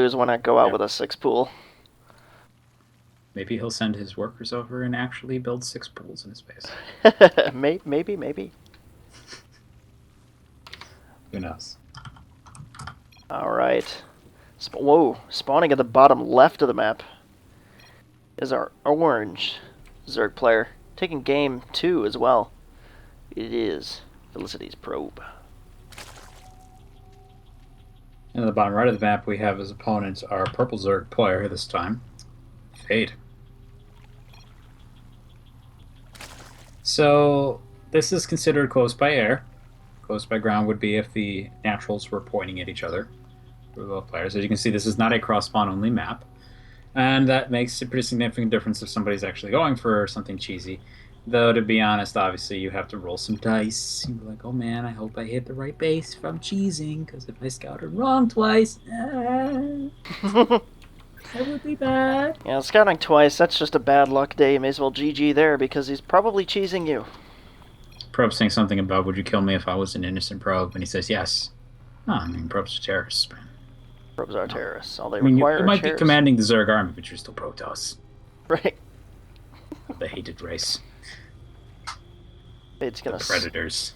lose, why not go out Yeah. with a 6 pool? Maybe he'll send his workers over and actually build 6 pools in his base. Maybe. Who knows? Alright. Whoa, spawning at the bottom left of the map is our orange Zerg player. Taking game 2 as well. It is Felicity's probe. And at the bottom right of the map, we have as opponents our purple Zerg player this time, Fade. So this is considered close by air. Close by ground would be if the naturals were pointing at each other for both players. As you can see, this is not a cross-spawn only map. And that makes a pretty significant difference if somebody's actually going for something cheesy. Though, to be honest, obviously you have to roll some dice. You're like, oh man, I hope I hit the right base if I'm cheesing, because if I scouted wrong twice, that would be bad. Yeah, scouting twice, that's just a bad luck day. You may as well GG there because he's probably cheesing you. Probe saying something about, would you kill me if I was an innocent probe? And he says, yes. Oh, I mean, probes are terrorists, man. Probes are terrorists. All they I mean, you require are might be chairs. commanding the Zerg army, but you're still Protoss. Right. The hated race. It's gonna The predators.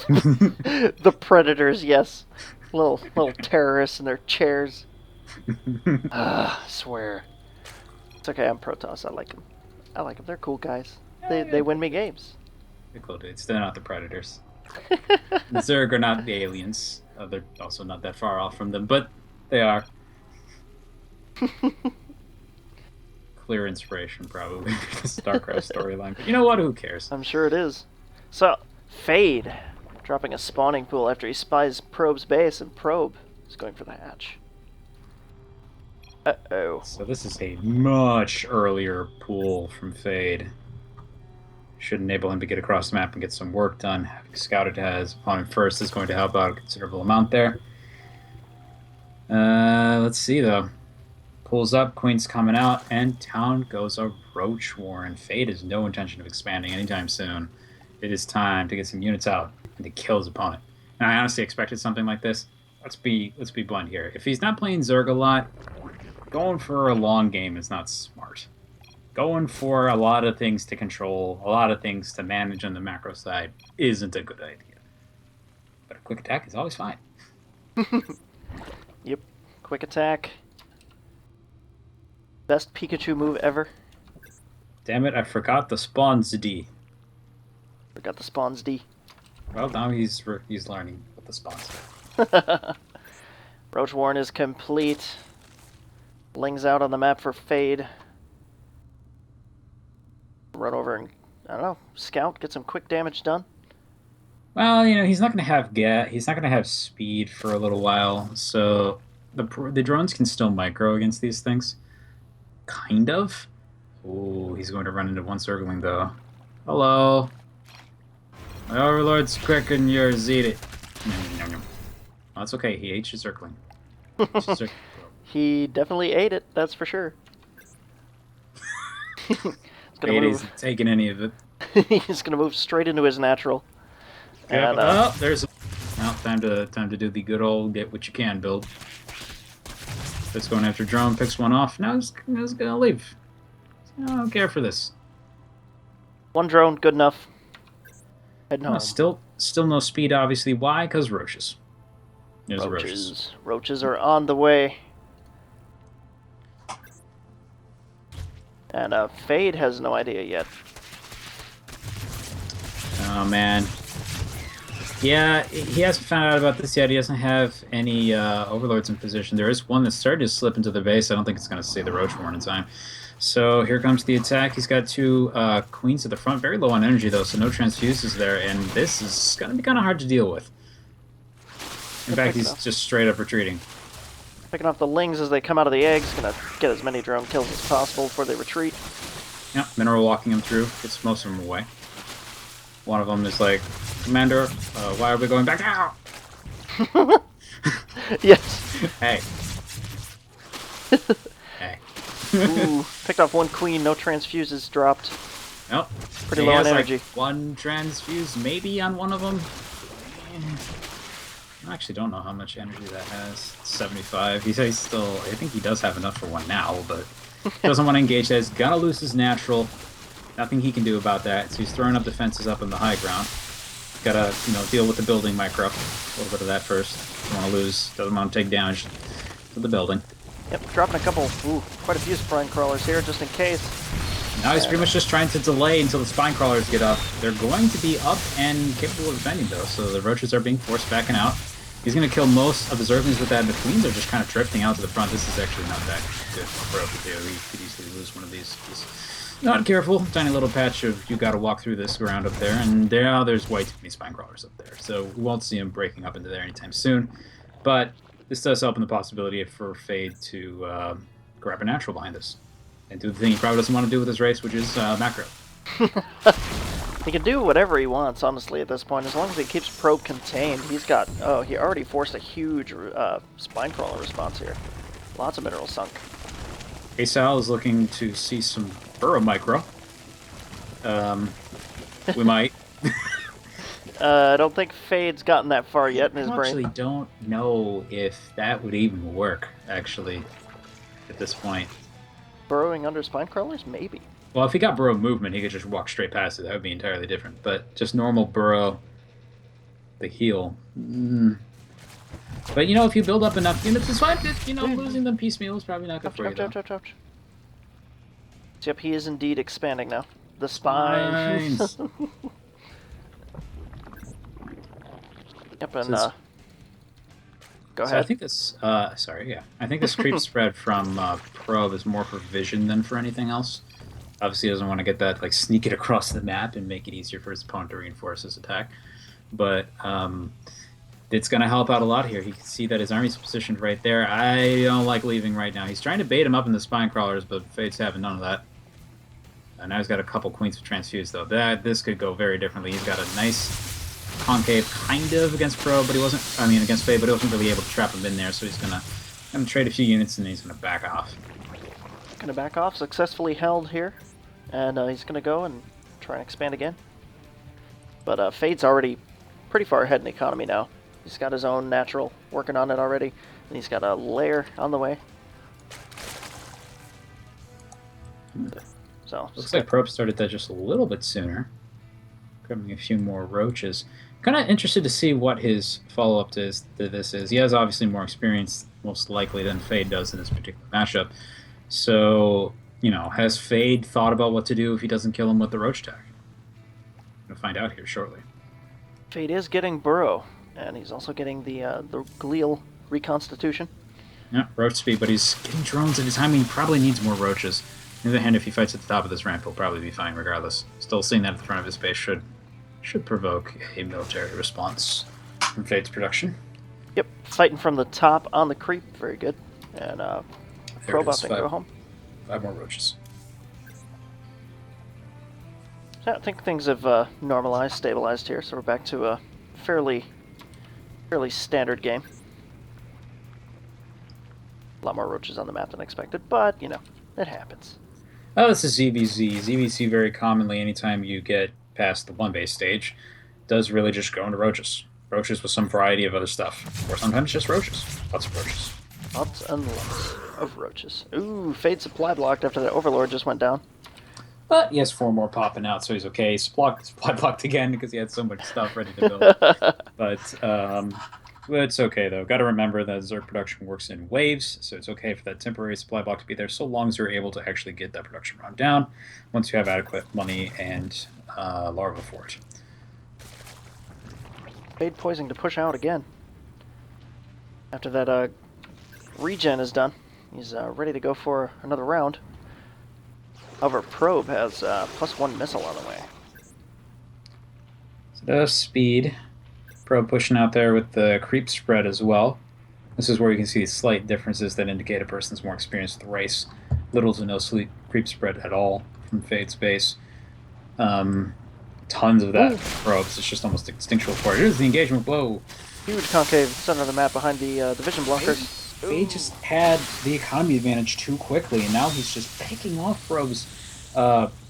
the predators, yes. Little terrorists in their chairs. I swear. It's okay, I'm Protoss. I like them. They're cool guys. They win me games. They're cool dudes. They're not the predators. The Zerg are not the aliens. They're also not that far off from them, but they are. Clear inspiration, probably, for the StarCraft storyline. But you know what? Who cares? I'm sure it is. So, Fade, dropping a spawning pool after he spies Probe's base, and Probe is going for the hatch. Uh-oh. So this is a much earlier pool from Fade. Should enable him to get across the map and get some work done. Having scouted his opponent first is going to help out a considerable amount there. Let's see, though. Pulls up, Queen's coming out, and down goes a Roach Warren. Fade has no intention of expanding anytime soon. It is time to get some units out and to kill his opponent. And I honestly expected something like this. Let's be blunt here. If he's not playing Zerg a lot, going for a long game is not smart. Going for a lot of things to control, a lot of things to manage on the macro side isn't a good idea. But a quick attack is always fine. Yep. Quick attack. Best Pikachu move ever. Damn it, I forgot the spawns D. Forgot the spawns D. Well, now he's learning what the spawns are. Roach Warren is complete. Lings out on the map for Fade. Run over and, I don't know, scout, get some quick damage done. Well, you know, he's not going to have he's not going to have speed for a little while, so the drones can still micro against these things. Kind of. Oh, he's going to run into one circling, though. Hello. My overlord's quicker than yours, eat it. Oh, that's okay, he ate your circling. He definitely ate it, that's for sure. Fade isn't taking any of it. He's gonna move straight into his natural. Yeah, And, there's time to do the good old get what you can build. That's going after drone, picks one off. Now he's gonna leave. I don't care for this. one drone, good enough. Heading home. No, still no speed, obviously. Why? Because roaches. There's Roaches. Roaches are on the way. And Fade has no idea yet. Oh man. Yeah, he hasn't found out about this yet. He doesn't have any overlords in position. There is one that's started to slip into the base. I don't think it's going to see the Roach Warren in time. So here comes the attack. He's got two queens at the front. Very low on energy, though, so no transfuses there. And this is going to be kind of hard to deal with. In fact, he's just straight up retreating. Picking off the lings as they come out of the eggs. Gonna get as many drone kills as possible before they retreat. Yeah, mineral walking him through. Gets most of them away. One of them is like, Commander, why are we going back out? Yes. Hey. Hey. Ooh, picked off one queen, no transfuses dropped. Nope. Pretty low on energy. Like one transfuse maybe on one of them. I actually don't know how much energy that has. 75. He's still... I think he does have enough for one now, but doesn't want to engage that. He's got to lose his natural. Nothing he can do about that. So he's throwing up defenses up in the high ground. Got to, deal with the building micro. A little bit of that first. Doesn't want to lose. Doesn't want to take damage to the building. Yep, dropping a couple, quite a few spine crawlers here, just in case. Now he's pretty much just trying to delay until the spine crawlers get up. They're going to be up and capable of defending, though, so the roaches are being forced backing out. He's going to kill most of the Zerglings with that, and the Queens are just kind of drifting out to the front. This is actually not that good for Pro to do. He could easily lose one of these. He's not careful. Tiny little patch of you got to walk through this ground up there, and there's way too many spine crawlers up there. So we won't see him breaking up into there anytime soon. But this does help in the possibility for Fade to grab a natural behind us and do the thing he probably doesn't want to do with his race, which is macro. He can do whatever he wants, honestly, at this point. As long as he keeps Probe contained, he's got... Oh, he already forced a huge spine crawler response here. Lots of minerals sunk. Asal is looking to see some burrow micro. We might. I don't think Fade's gotten that far yet in his brain. I actually don't know if that would even work, actually, at this point. Burrowing under spine crawlers? Maybe. Well, if he got burrow movement, he could just walk straight past it. That would be entirely different. But just normal burrow, the heal. But, if you build up enough units, it's fine. Losing them piecemeal is probably not good for you, ouch. Yep, he is indeed expanding now. The spines. Yep, and, go ahead. So I think this, I think this creep spread from Probe is more for vision than for anything else. Obviously, he doesn't want to get that, sneak it across the map and make it easier for his opponent to reinforce his attack. But it's going to help out a lot here. He can see that his army's positioned right there. I don't like leaving right now. He's trying to bait him up in the spine crawlers, but Fade's having none of that. And now he's got a couple Queens to transfuse, though. This could go very differently. He's got a nice concave, kind of, against Probe, but against Fade, but he wasn't really able to trap him in there, so he's going to trade a few units, and then he's going to back off. Going to back off, successfully held here. And he's going to go and try and expand again. But Fade's already pretty far ahead in economy now. He's got his own natural working on it already. And he's got a lair on the way. So looks like Probe started that just a little bit sooner. Grabbing a few more roaches. Kind of interested to see what his follow-up to this is. He has obviously more experience, most likely, than Fade does in this particular matchup. So... has Fade thought about what to do if he doesn't kill him with the roach tag? We'll find out here shortly. Fade is getting burrow, and he's also getting the glial reconstitution. Yeah, roach speed, but he's getting drones, and his timing probably needs more roaches. On the other hand, if he fights at the top of this ramp, he'll probably be fine regardless. Still seeing that at the front of his base should provoke a military response from Fade's production. Yep, fighting from the top on the creep, very good. And Probe out and go home. 5 more roaches. So I think things have normalized, stabilized here, so we're back to a fairly standard game. A lot more roaches on the map than expected, but, it happens. Oh, this is ZVZ. ZVZ very commonly, anytime you get past the 1-base stage, does really just go into roaches. Roaches with some variety of other stuff. Or sometimes just roaches. Lots of roaches. Lots and lots of roaches. Ooh, Fade supply blocked after the Overlord just went down. But he has 4 more popping out, so he's okay. He's supply blocked again because he had so much stuff ready to build. But it's okay, though. Got to remember that Zerg production works in waves, so it's okay for that temporary supply block to be there, so long as you're able to actually get that production round down once you have adequate money and larva for it. Fade poising to push out again. After that regen is done, he's ready to go for another round. However, Probe has +1 missile on the way. So that's speed. Probe pushing out there with the creep spread as well. This is where you can see slight differences that indicate a person's more experienced with the race. Little to no creep spread at all from Fade's base. Tons of that Probes. It's just almost instinctual for it. Here's the engagement. Whoa. Huge concave center of the map behind the vision blockers. Fade just had the economy advantage too quickly, and now he's just picking off Probe's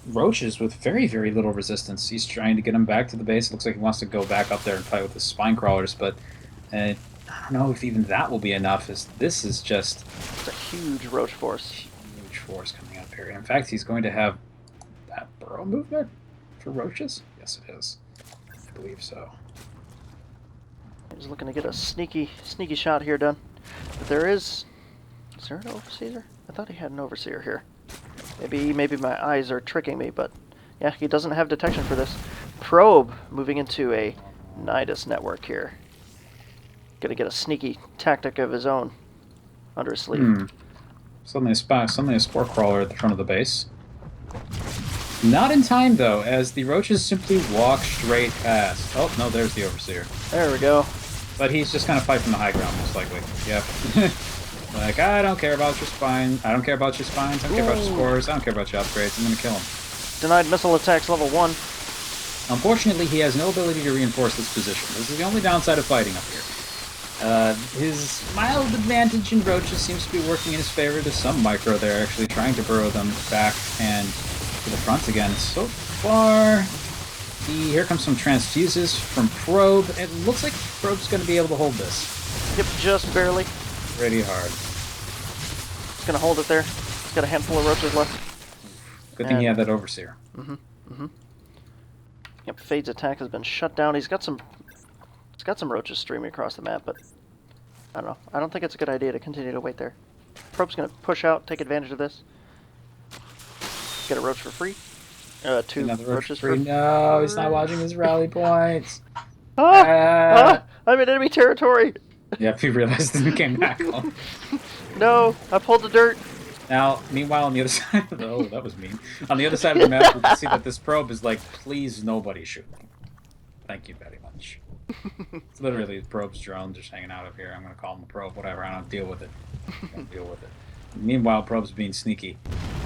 roaches with very, very little resistance. He's trying to get them back to the base. It looks like he wants to go back up there and fight with the spine crawlers, but And I don't know if even that will be enough, as this is just It's a huge roach force. huge force coming up here. In fact, he's going to have that burrow movement for roaches? Yes, it is. I believe so. He's looking to get a sneaky shot here done. But there is there an overseer? I thought he had an overseer here. Maybe my eyes are tricking me, but yeah, he doesn't have detection for this. Probe moving into a Nidus network here. Gonna get a sneaky tactic of his own under his sleeve. Suddenly a spore crawler at the front of the base. Not in time, though, as the roaches simply walk straight past. Oh, no, there's the overseer. There we go. But he's just going to fight from the high ground, most likely. Yep. Like, I don't care about your spine. I don't care about your spines. I don't care about your spores. I don't care about your upgrades. I'm going to kill him. Denied missile attacks level 1. Unfortunately, he has no ability to reinforce this position. This is the only downside of fighting up here. His mild advantage in roaches seems to be working in his favor to some micro. They're actually trying to burrow them back and to the front again. So far, here comes some transfuses from Probe. It looks like Probe's going to be able to hold this. Yep, just barely. Pretty hard. He's gonna hold it there. He's got a handful of roaches left. Good thing he had that overseer. Yep, Fade's attack has been shut down. He's got some roaches streaming across the map, but I don't know. I don't think it's a good idea to continue to wait there. Probe's gonna push out, take advantage of this. Get a roach for free. 2 Another roaches for free. for No, he's not watching his rally points. I'm in enemy territory! Yep, he realized and came back home. No, I pulled the dirt. Now, meanwhile, on the other side of the... Oh, that was mean. On the other side of the map, we can see that this probe is like, please, nobody shoot me. Thank you very much. It's literally the probe's drone just hanging out up here. I'm going to call him the probe, whatever. I don't deal with it. Deal with it. Meanwhile, probe's being sneaky,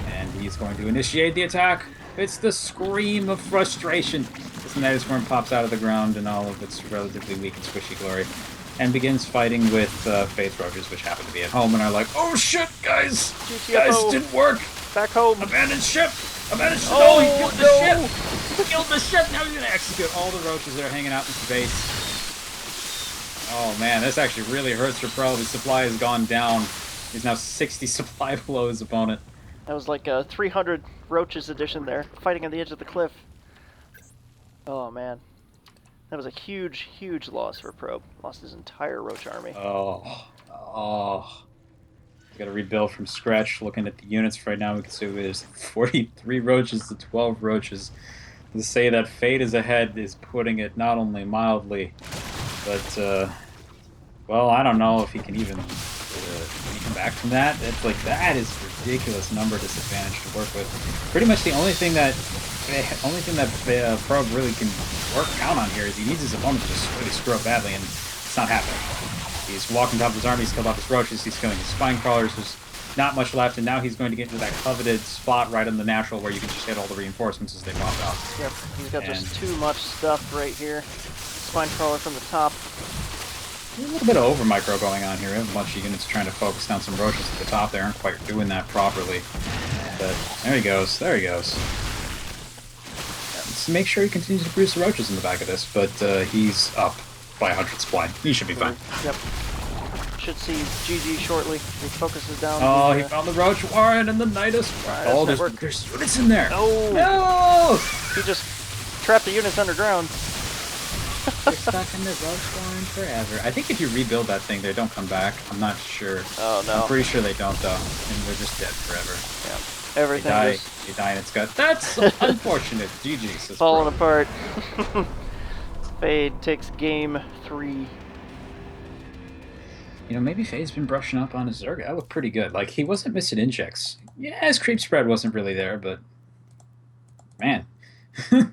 and he's going to initiate the attack. It's the scream of frustration. This Nidus worm pops out of the ground in all of its relatively weak and squishy glory, and begins fighting with Faith roaches, which happen to be at home, and are like, oh shit, guys! GTFO. Guys, didn't work! Back home. Abandoned ship! Abandoned ship! Oh, No, he killed the no. ship! He killed the ship! Now he's gonna execute all the roaches that are hanging out in space. Oh man, this actually really hurts for Pro. His supply has gone down. He's now 60 supply below his opponent. That was like a 300 roaches edition there, fighting on the edge of the cliff. Oh man. That was a huge loss for Probe. Lost his entire roach army. Oh. He's got to rebuild from scratch. Looking at the units right now, we can see there's 43 roaches to 12 roaches. To say that Fate is ahead is putting it not only mildly, but, well, I don't know if he can even can he come back from that. It's like, that is a ridiculous number disadvantage to work with. Pretty much the only thing that Probe really can count on here is he needs his opponent to just really screw up badly, and it's not happening. He's walking top of his army, he's killed off his roaches, he's killing his spine crawlers, there's not much left, and now he's going to get into that coveted spot right in the natural where you can just hit all the reinforcements as they pop out. Yep, he's got just too much stuff right here. Spine crawler from the top. A little bit of over micro going on here. We have a bunch of units trying to focus down some roaches at the top. They aren't quite doing that properly. But there he goes. There he goes. Let's make sure he continues to produce the roaches in the back of this, but he's up by 100 supply. He should be fine. Yep. Should see GG shortly. He focuses down. Oh, he found the roach warren and the Nidus. Oh, there's units in there. No! He just trapped the units underground. They're stuck in the roach warren forever. I think if you rebuild that thing, they don't come back. I'm not sure. Oh, no. I'm pretty sure they don't, though. And they're just dead forever. Yeah. Everything they die in its gut. That's unfortunate. GG. Falling apart. Fade takes game 3. You know, maybe Fade's been brushing up on his Zerg. That looked pretty good. Like, he wasn't missing injects. Yeah, his creep spread wasn't really there, but... Man. Yeah.